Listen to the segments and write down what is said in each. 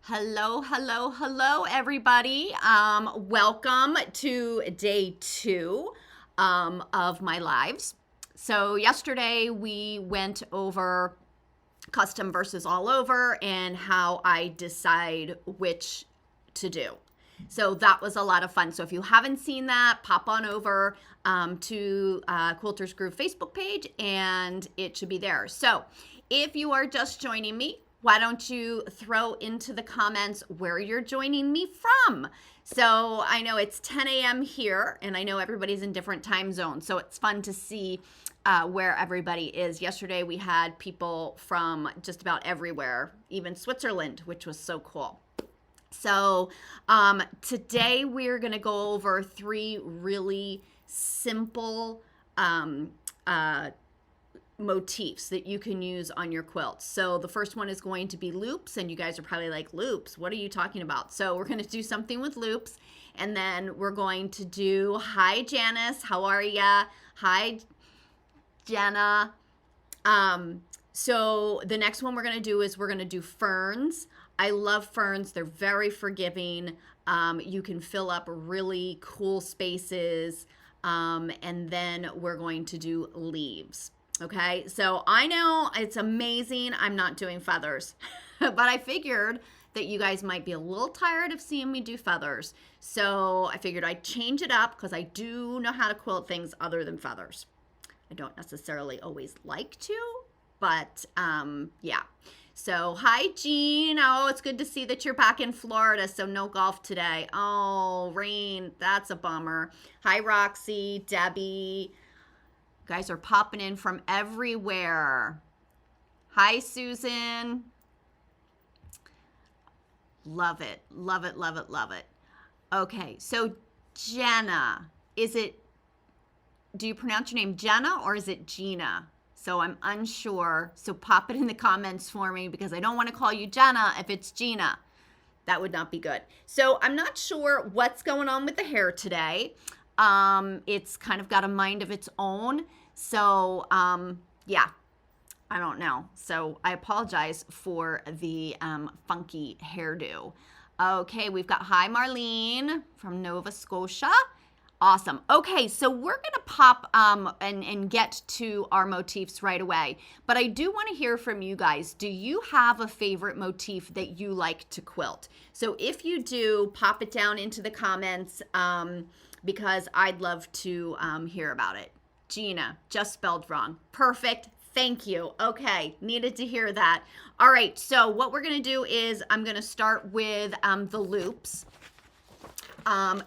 Hello, hello, hello, everybody. Welcome to day two of my lives. So, yesterday we went over custom versus all over and how I decide which to do. So, that was a lot of fun. So, if you haven't seen that, pop on over to Quilters Groove Facebook page and it should be there. So, if you are just joining me, why don't you throw into the comments where you're joining me from? So I know it's 10 a.m. here, and I know everybody's in different time zones, so it's fun to see where everybody is. Yesterday we had people from just about everywhere, even Switzerland, which was so cool. So today we're going to go over three really simple motifs that you can use on your quilts. So the first one is going to be loops, and you guys are probably like, loops, what are you talking about? So we're going to do something with loops, and then we're going to do, hi Janice, how are ya? Hi Jenna. So the next one we're going to do is we're going to do ferns. I love ferns. They're very forgiving. You can fill up really cool spaces. And then we're going to do leaves. Okay, so I know it's amazing I'm not doing feathers, but I figured that you guys might be a little tired of seeing me do feathers. So I figured I'd change it up because I do know how to quilt things other than feathers. I don't necessarily always like to, but yeah. So hi Jean, oh, it's good to see that you're back in Florida, so no golf today. Oh, rain, that's a bummer. Hi Roxy, Debbie. Guys are popping in from everywhere. Hi, Susan. Love it, love it, love it, love it. Okay, so Jenna, do you pronounce your name Jenna or is it Gina? So I'm unsure. So pop it in the comments for me because I don't want to call you Jenna if it's Gina. That would not be good. So I'm not sure what's going on with the hair today. It's kind of got a mind of its own. So, yeah, I don't know. So I apologize for the funky hairdo. Okay, we've got hi Marlene from Nova Scotia. Awesome. Okay, so we're going to pop and get to our motifs right away. But I do want to hear from you guys. Do you have a favorite motif that you like to quilt? So if you do, pop it down into the comments because I'd love to hear about it. Gina, just spelled wrong. Perfect. Thank you. Okay, needed to hear that. All right, so what we're going to do is I'm going to start with the loops.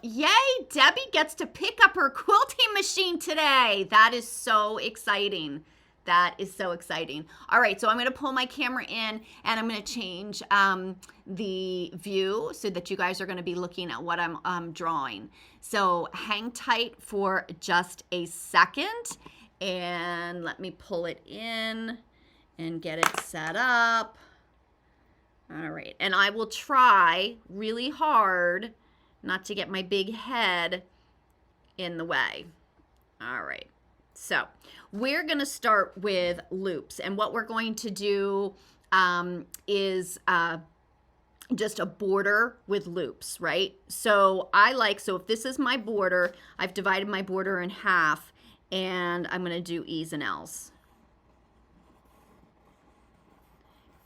Yay, Debbie gets to pick up her quilting machine today. That is so exciting. That is so exciting. All right, so I'm going to pull my camera in and I'm going to change the view so that you guys are going to be looking at what I'm drawing. So hang tight for just a second and let me pull it in and get it set up. All right, and I will try really hard not to get my big head in the way. All right, so we're going to start with loops, and what we're going to do is just a border with loops, right? So if this is my border, I've divided my border in half, and I'm going to do E's and L's.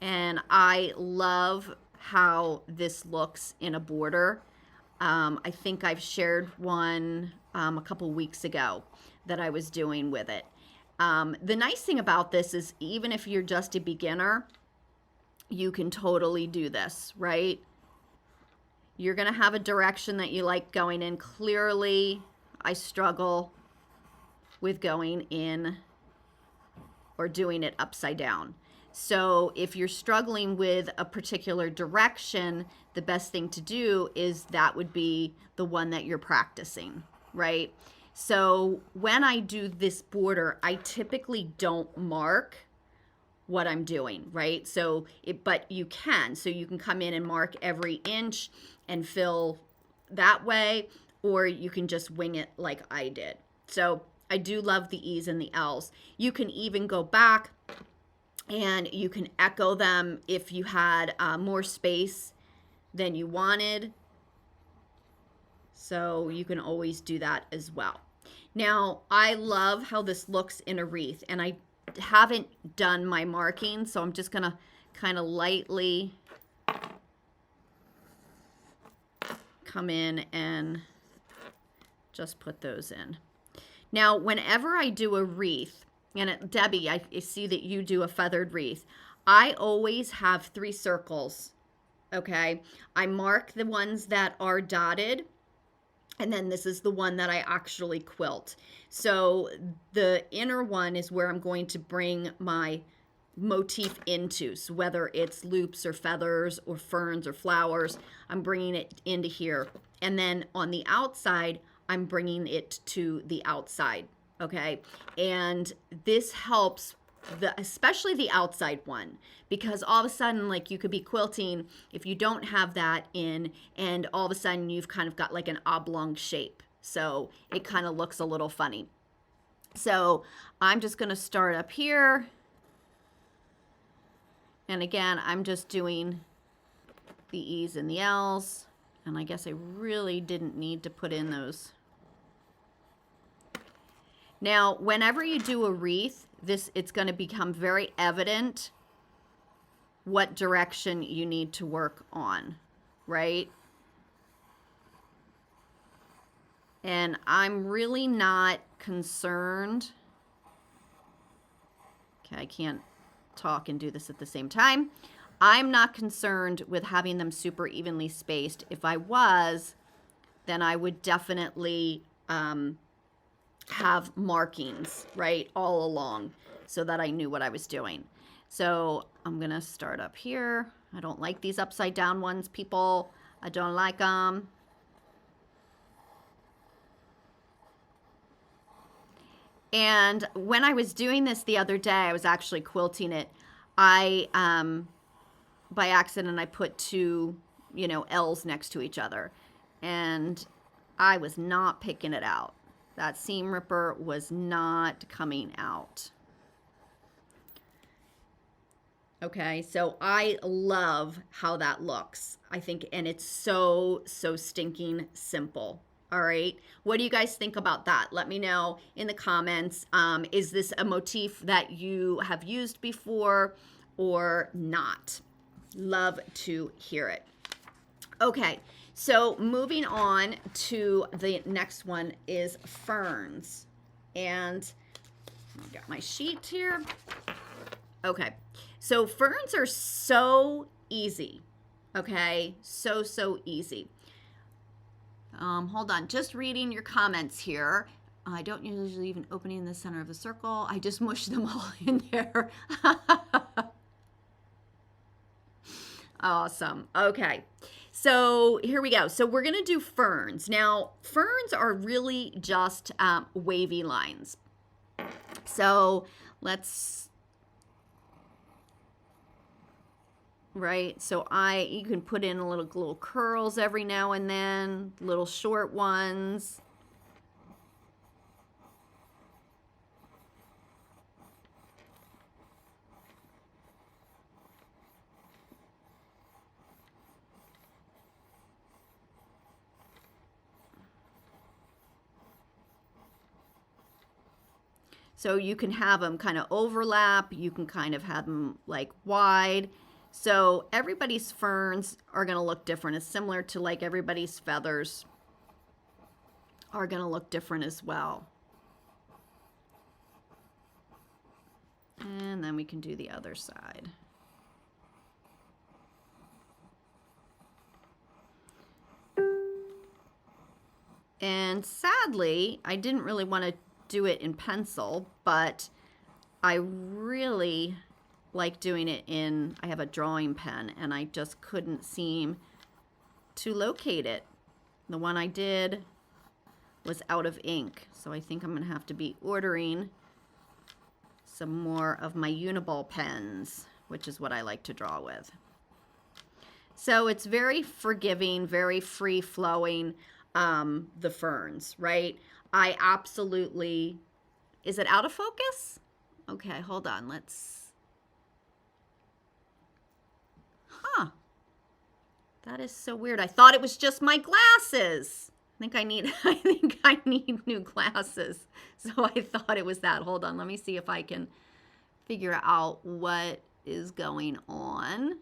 And I love how this looks in a border. I think I've shared one a couple weeks ago that I was doing with it. The nice thing about this is even if you're just a beginner, you can totally do this, right? You're going to have a direction that you like going in. Clearly, I struggle with going in or doing it upside down. So if you're struggling with a particular direction, the best thing to do is that would be the one that you're practicing, right? So when I do this border, I typically don't mark what I'm doing, right? But you can. So you can come in and mark every inch and fill that way, or you can just wing it like I did. So I do love the E's and the L's. You can even go back and you can echo them if you had more space than you wanted. So you can always do that as well. Now, I love how this looks in a wreath, and I haven't done my marking, so I'm just gonna kind of lightly come in and just put those in. Now, whenever I do a wreath, and Debbie, I see that you do a feathered wreath, I always have 3 circles, okay? I mark the ones that are dotted, and then this is the one that I actually quilt. So the inner one is where I'm going to bring my motif into. So whether it's loops or feathers or ferns or flowers, I'm bringing it into here. And then on the outside, I'm bringing it to the outside, okay? And this helps especially the outside one, because all of a sudden, like, you could be quilting if you don't have that in, and all of a sudden you've kind of got like an oblong shape. So it kind of looks a little funny. So I'm just going to start up here. And again, I'm just doing the E's and the L's. And I guess I really didn't need to put in those. Now, whenever you do a wreath, it's going to become very evident what direction you need to work on, right? And I'm really not concerned. Okay, I can't talk and do this at the same time. I'm not concerned with having them super evenly spaced. If I was, then I would definitely have markings, right, all along so that I knew what I was doing. So I'm going to start up here. I don't like these upside down ones, people. I don't like them. And when I was doing this the other day, I was actually quilting it. I, by accident, I put 2, L's next to each other. And I was not picking it out. That seam ripper was not coming out. Okay, so I love how that looks. I think, and it's so stinking simple. All right, what do you guys think about that? Let me know in the comments. Is this a motif that you have used before or not? Love to hear it. Okay, so moving on to the next one is ferns. And I'll get my sheet here. Okay, so ferns are so easy. Okay, so easy. Hold on, just reading your comments here. I don't usually even opening in the center of the circle. I just mush them all in there. Awesome. Okay. So here we go. So we're going to do ferns. Now, ferns are really just wavy lines. So let's, right? So you can put in little curls every now and then, little short ones. So you can have them kind of overlap. You can kind of have them like wide. So everybody's ferns are going to look different. It's similar to like everybody's feathers are going to look different as well. And then we can do the other side. And sadly, I didn't really want to do it in pencil, but I really like doing it I have a drawing pen, and I just couldn't seem to locate it. The one I did was out of ink, so I think I'm going to have to be ordering some more of my Uniball pens, which is what I like to draw with. So it's very forgiving, very free-flowing, the ferns, right? I absolutely, is it out of focus? Okay, hold on, That is so weird. I thought it was just my glasses. I think I need new glasses. So I thought it was that. Hold on, let me see if I can figure out what is going on.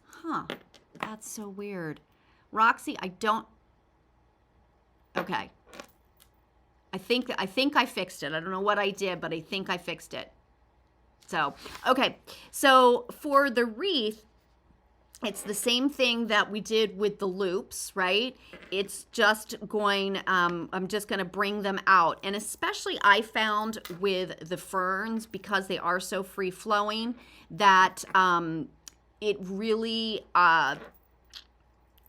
Huh, that's so weird. Roxy, I don't, okay. I think I fixed it. I don't know what I did, but I think I fixed it. So, okay. So for the wreath, it's the same thing that we did with the loops, right? It's just going, I'm just going to bring them out. And especially I found with the ferns, because they are so free flowing, that it really,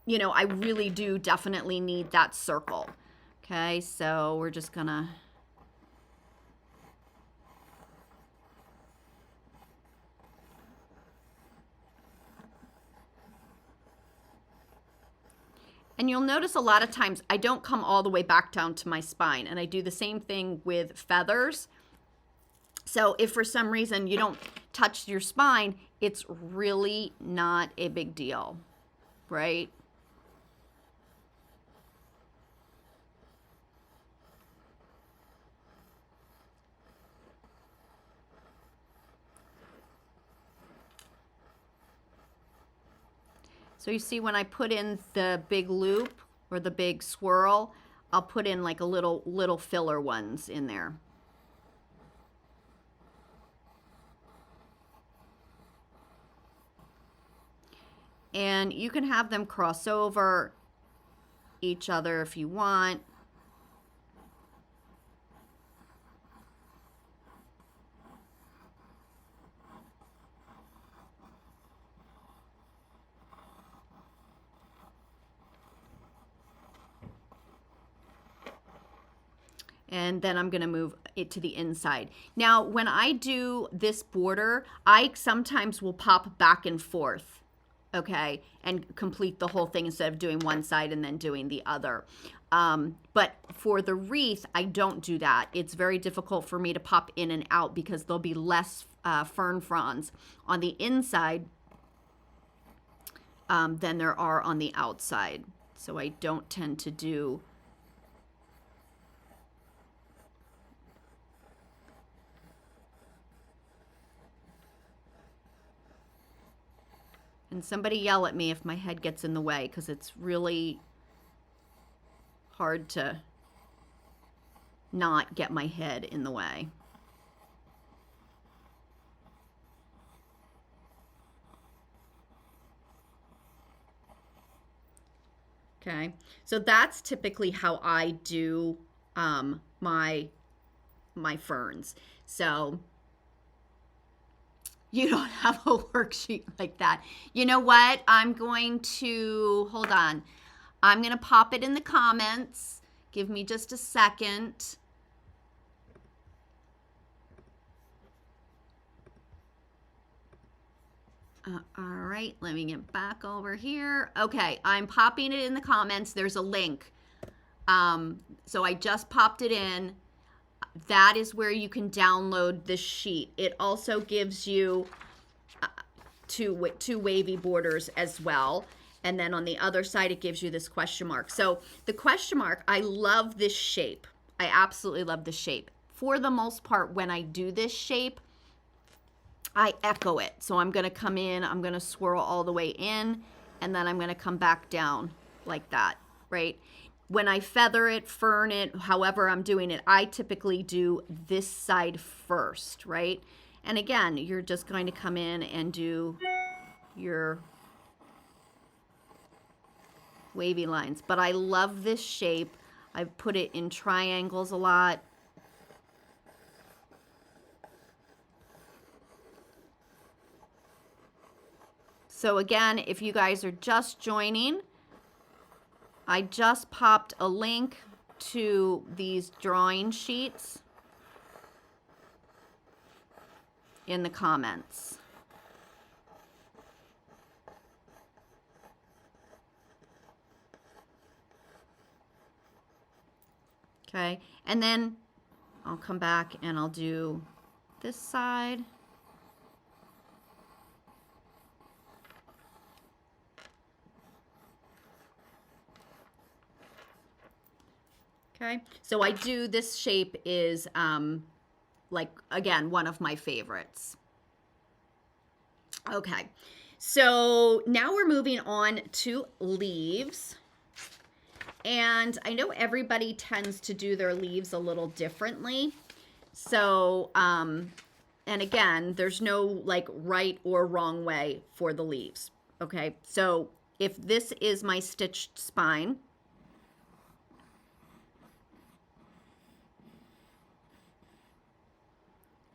you know, I really do definitely need that circle. Okay, so we're just going to. And you'll notice a lot of times I don't come all the way back down to my spine, and I do the same thing with feathers. So if for some reason you don't touch your spine, it's really not a big deal, right? So you see when I put in the big loop or the big swirl, I'll put in like a little filler ones in there. And you can have them cross over each other if you want. And then I'm going to move it to the inside. Now, when I do this border, I sometimes will pop back and forth, okay, and complete the whole thing instead of doing one side and then doing the other. But for the wreath, I don't do that. It's very difficult for me to pop in and out because there'll be less fern fronds on the inside than there are on the outside. So I don't tend to do. And somebody yell at me if my head gets in the way, because it's really hard to not get my head in the way. Okay, so that's typically how I do my ferns. So you don't have a worksheet like that. You know what? I'm going to, hold on. I'm going to pop it in the comments. Give me just a second. All right, let me get back over here. Okay, I'm popping it in the comments. There's a link. So I just popped it in. That is where you can download this sheet. It also gives you two wavy borders as well. And then on the other side, it gives you this question mark. So the question mark, I love this shape. I absolutely love this shape. For the most part, when I do this shape, I echo it. So I'm going to come in, I'm going to swirl all the way in, and then I'm going to come back down like that, right? When I feather it, fern it, however I'm doing it, I typically do this side first, right? And again, you're just going to come in and do your wavy lines. But I love this shape. I've put it in triangles a lot. So again, if you guys are just joining, I just popped a link to these drawing sheets in the comments. Okay, and then I'll come back and I'll do this side. Okay, so this shape is like, again, one of my favorites. Okay, so now we're moving on to leaves. And I know everybody tends to do their leaves a little differently. So, and again, there's no like right or wrong way for the leaves. Okay, so if this is my stitched spine,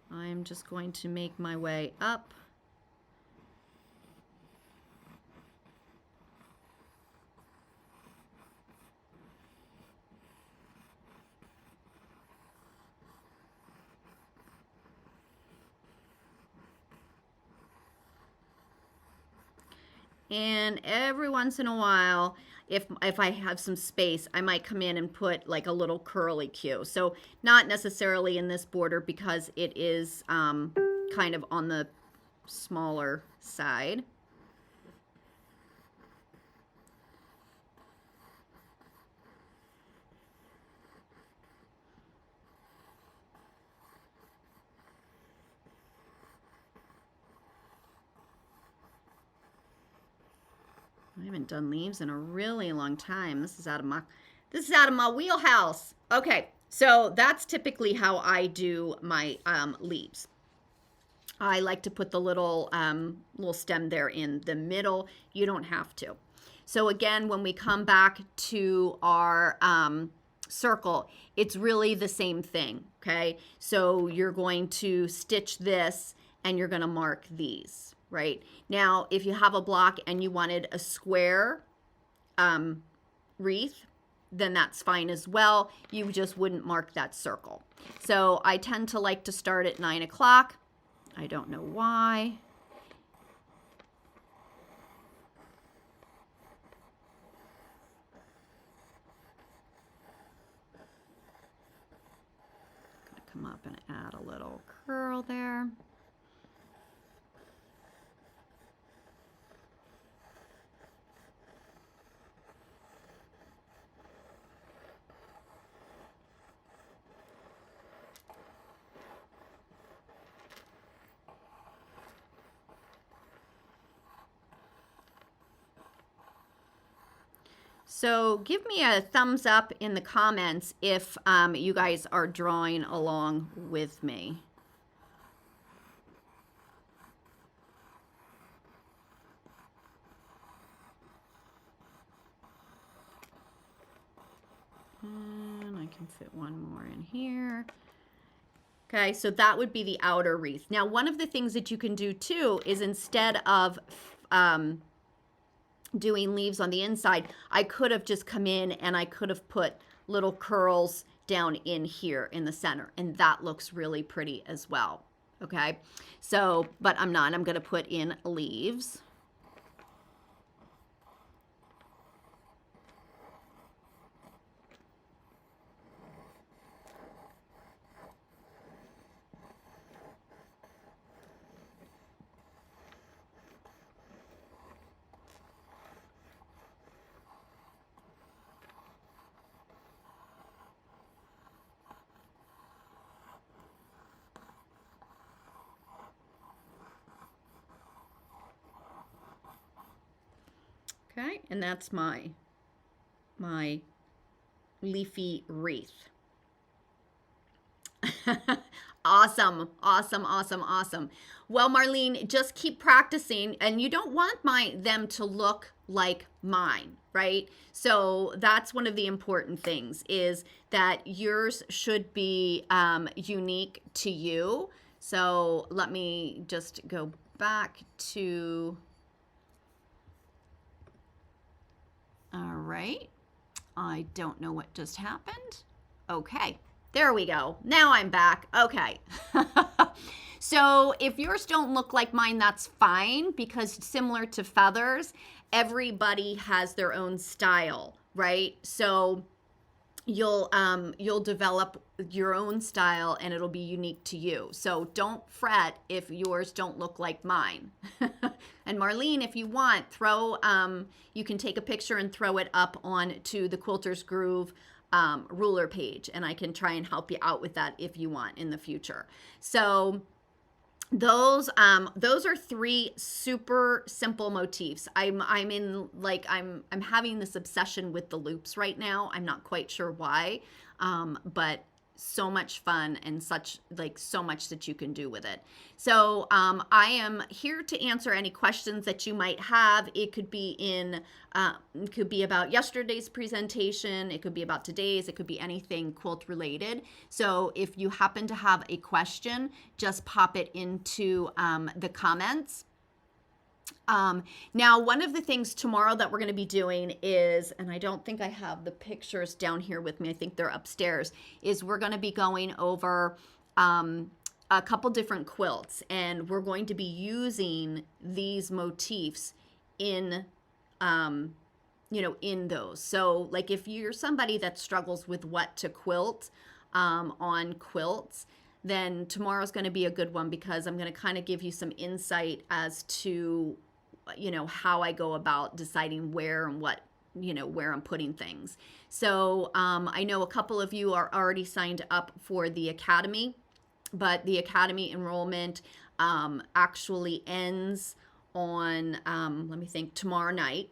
I'm just going to make my way up. And every once in a while, if I have some space, I might come in and put like a little curly Q. So not necessarily in this border because it is kind of on the smaller side. I haven't done leaves in a really long time. This is out of my wheelhouse. Okay, so that's typically how I do my leaves. I like to put the little stem there in the middle. You don't have to. So again, when we come back to our circle, it's really the same thing, okay? So you're going to stitch this and you're gonna mark these, right? Now, if you have a block and you wanted a square wreath, then that's fine as well. You just wouldn't mark that circle. So I tend to like to start at 9 o'clock. I don't know why. Gonna come up and add a little curl there. So give me a thumbs up in the comments if you guys are drawing along with me. And I can fit one more in here. Okay, so that would be the outer wreath. Now, one of the things that you can do too is instead of doing leaves on the inside, I could have just come in and I could have put little curls down in here in the center, and that looks really pretty as well. Okay, so, but I'm not, I'm going to put in leaves. Okay, and that's my leafy wreath. Awesome, awesome, awesome, awesome. Well, Marlene, just keep practicing, and you don't want them to look like mine, right? So that's one of the important things, is that yours should be unique to you. So let me just go back to... All right. I don't know what just happened. Okay. There we go. Now I'm back. Okay. So if yours don't look like mine, that's fine, because similar to feathers, everybody has their own style, right? So you'll develop your own style and it'll be unique to you. So don't fret if yours don't look like mine. And Marlene, if you want, you can take a picture and throw it up on to the Quilters Groove ruler page, and I can try and help you out with that if you want in the future. So those are three super simple motifs. I'm having this obsession with the loops right now. I'm not quite sure why, but so much fun and so much that you can do with it. So I am here to answer any questions that you might have. It could be it could be about yesterday's presentation. It could be about today's. It could be anything quilt related. So if you happen to have a question, just pop it into the comments. Now, one of the things tomorrow that we're going to be doing is, and I don't think I have the pictures down here with me, I think they're upstairs, is we're going to be going over a couple different quilts, and we're going to be using these motifs in in those. So like if you're somebody that struggles with what to quilt on quilts, then tomorrow's going to be a good one, because I'm going to kind of give you some insight as to how I go about deciding where and what, where I'm putting things. So I know a couple of you are already signed up for the Academy, but the Academy enrollment actually ends on, let me think, tomorrow night.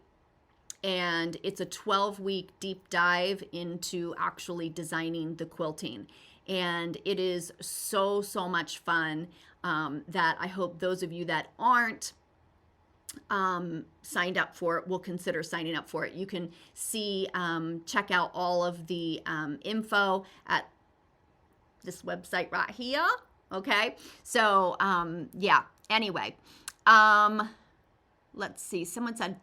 And it's a 12-week deep dive into actually designing the quilting. And it is so much fun that I hope those of you that aren't signed up for it will consider signing up for it. You can see, check out all of the info at this website right here. Okay, so yeah, anyway, let's see. Someone said,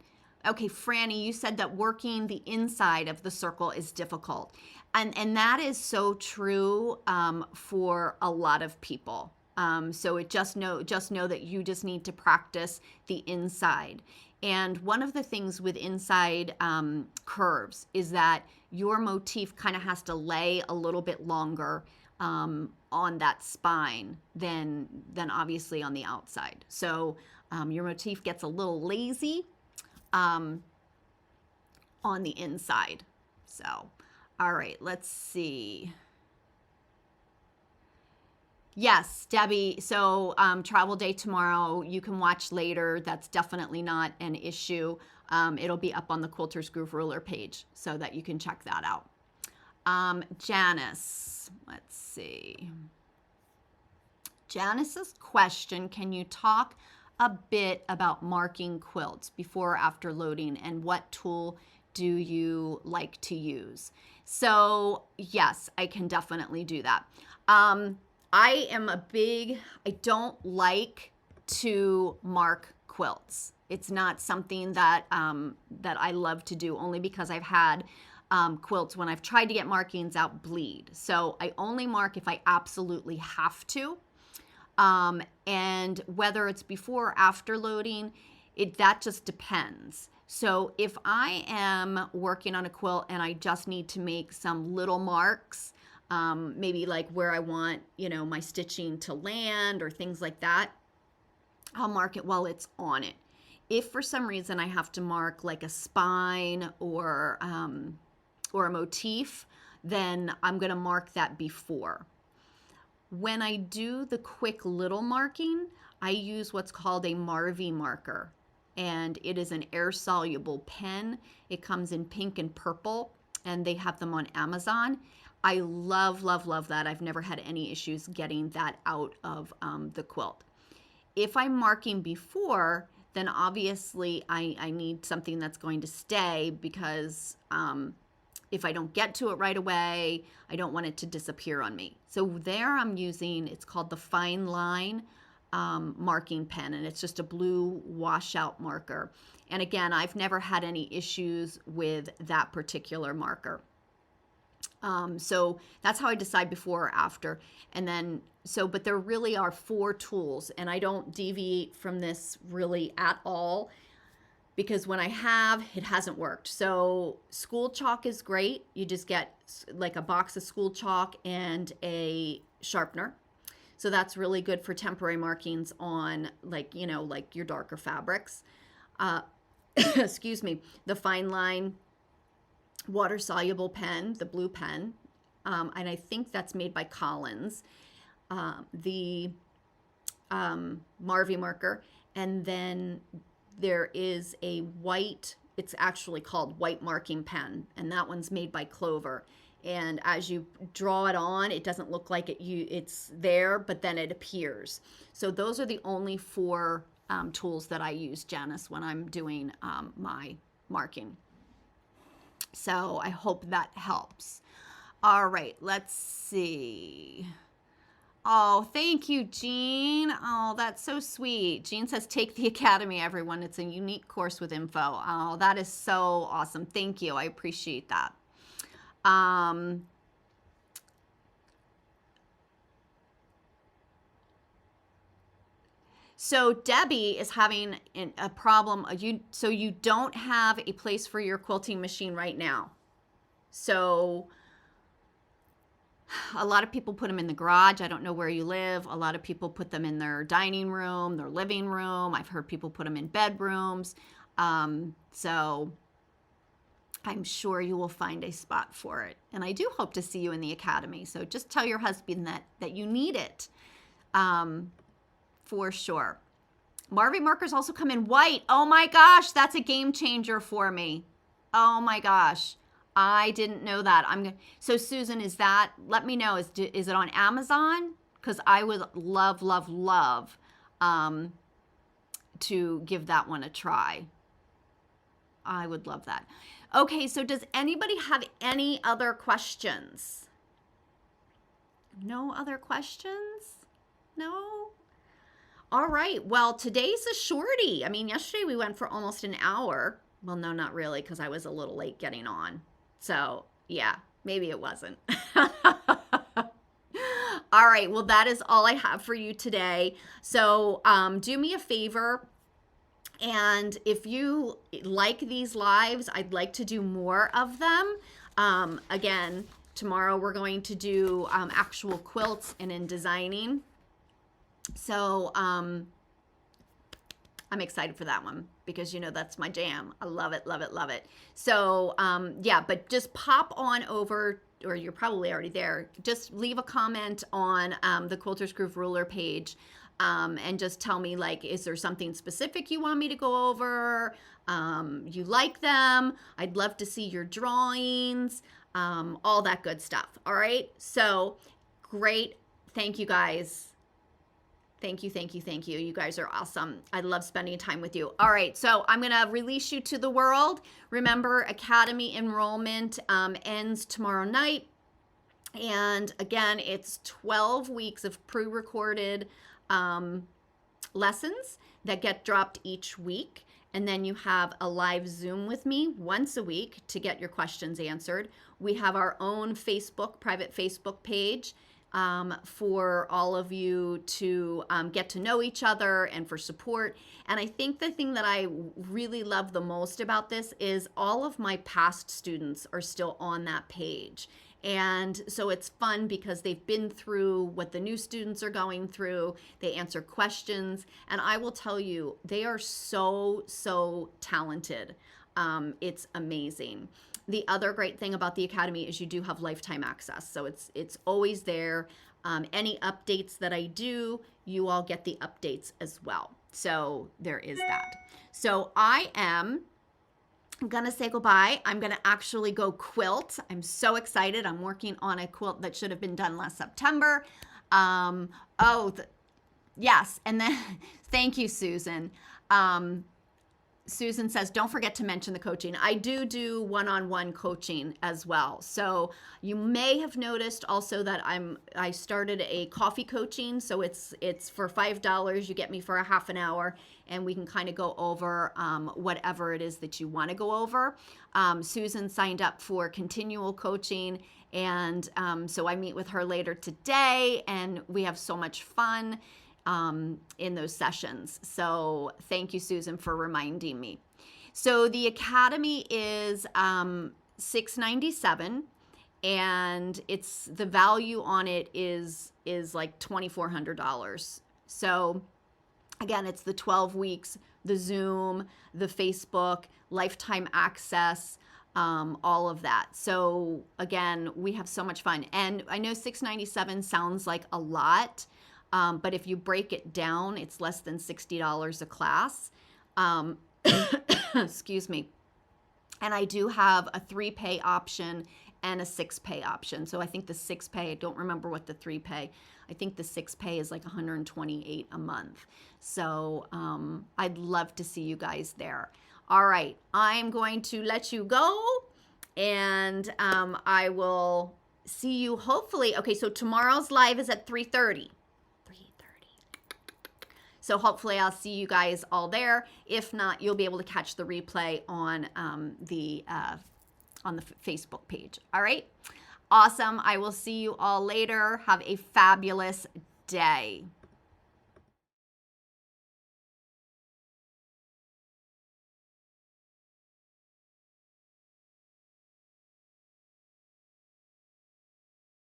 okay, Franny, you said that working the inside of the circle is difficult. And that is so true for a lot of people. So just know that you just need to practice the inside. And one of the things with inside curves is that your motif kind of has to lay a little bit longer on that spine than obviously on the outside. So your motif gets a little lazy on the inside. So, all right, let's see. Yes, Debbie. So travel day tomorrow, you can watch later. That's definitely not an issue. It'll be up on the Quilters Groove Ruler page so that you can check that out. Janice, let's see. Janice's question, can you talk a bit about marking quilts before or after loading, and what tool do you like to use? So yes, I can definitely do that. I don't like to mark quilts. It's not something that I love to do, only because I've had quilts when I've tried to get markings out bleed. So I only mark if I absolutely have to. And whether it's before or after loading, that just depends. So if I am working on a quilt and I just need to make some little marks, maybe like where I want, my stitching to land or things like that, I'll mark it while it's on it. If for some reason I have to mark like a spine or a motif, then I'm going to mark that before. When I do the quick little marking, I use what's called a Marvy marker, and it is an air-soluble pen. It comes in pink and purple, and they have them on Amazon. I love that. I've never had any issues getting that out of the quilt. If I'm marking before, then obviously I need something that's going to stay, because if I don't get to it right away, I don't want it to disappear on me. So there I'm using, it's called the Fine Line marking pen, and it's just a blue washout marker. And again, I've never had any issues with that particular marker. So that's how I decide before or after. And then, but there really are 4 tools, and I don't deviate from this really at all, because when I have, it hasn't worked. So school chalk is great. You just get like a box of school chalk and a sharpener. So that's really good for temporary markings on like your darker fabrics. Excuse me. The Fine Line water soluble pen, the blue pen, and I think that's made by Collins. The Marvy marker, and then there is a white, it's actually called white marking pen, and that one's made by Clover. And as you draw it on, it doesn't look like it's there, but then it appears. So those are the only four tools that I use, Janice, when I'm doing my marking. So I hope that helps. All right, let's see. Oh, thank you, Jean. Oh, that's so sweet. Jean says, take the academy, everyone. It's a unique course with info. Oh, that is so awesome. Thank you. I appreciate that. So Debbie is having a problem. So you don't have a place for your quilting machine right now. So a lot of people put them in the garage. I don't know where you live. A lot of people put them in their dining room, their living room. I've heard people put them in bedrooms. So I'm sure you will find a spot for it. And I do hope to see you in the academy. So just tell your husband that you need it. For sure. Marvy markers also come in white. Oh my gosh, that's a game changer for me. Oh my gosh. I didn't know that. So Susan, let me know, is it on Amazon? Because I would love to give that one a try. I would love that. Okay, so does anybody have any other questions? No other questions? No? All right, well, today's a shorty. I mean, yesterday we went for almost an hour. Well, no, not really, because I was a little late getting on. So, yeah, maybe it wasn't. All right, well, that is all I have for you today. So, do me a favor. And if you like these lives, I'd like to do more of them. Again, tomorrow we're going to do actual quilts and in designing. So I'm excited for that one because, that's my jam. I love it, love it, love it. So yeah, but just pop on over, or you're probably already there. Just leave a comment on the Quilters Groove Ruler page. And just tell me, is there something specific you want me to go over? You like them? I'd love to see your drawings, all that good stuff. All right. So great. Thank you guys. Thank you, thank you, thank you. You guys are awesome. I love spending time with you. All right, so I'm going to release you to the world. Remember, Academy enrollment ends tomorrow night. And again, it's 12 weeks of pre-recorded lessons that get dropped each week. And then you have a live Zoom with me once a week to get your questions answered. We have our own private Facebook page for all of you to get to know each other and for support. And I think the thing that I really love the most about this is all of my past students are still on that page. And so it's fun because they've been through what the new students are going through. They answer questions. And I will tell you, they are so, so talented. It's amazing. The other great thing about the Academy is you do have lifetime access. So it's always there. Any updates that I do, you all get the updates as well. So there is that. So I'm going to say goodbye. I'm going to actually go quilt. I'm so excited. I'm working on a quilt that should have been done last September. Yes. And then thank you, Susan. Susan says, don't forget to mention the coaching. I do one-on-one coaching as well. So you may have noticed also that I started a coffee coaching. So it's for $5. You get me for a half an hour and we can kind of go over whatever it is that you want to go over. Susan signed up for continual coaching. And so I meet with her later today and we have so much fun in those sessions. So thank you, Susan, for reminding me. So the Academy is $697 and the value on it is like $2,400. So again, it's the 12 weeks, the Zoom, the Facebook, lifetime access, all of that. So again, we have so much fun. And I know $697 sounds like a lot, but if you break it down, it's less than $60 a class. Excuse me. And I do have a 3-pay option and a 6-pay option. So I think the 6-pay, I don't remember what the 3-pay, I think the 6-pay is like $128 a month. So I'd love to see you guys there. All right, I'm going to let you go, and I will see you hopefully. Okay, so tomorrow's live is at 3:30. So hopefully I'll see you guys all there. If not, you'll be able to catch the replay on the Facebook page. All right? Awesome. I will see you all later. Have a fabulous day.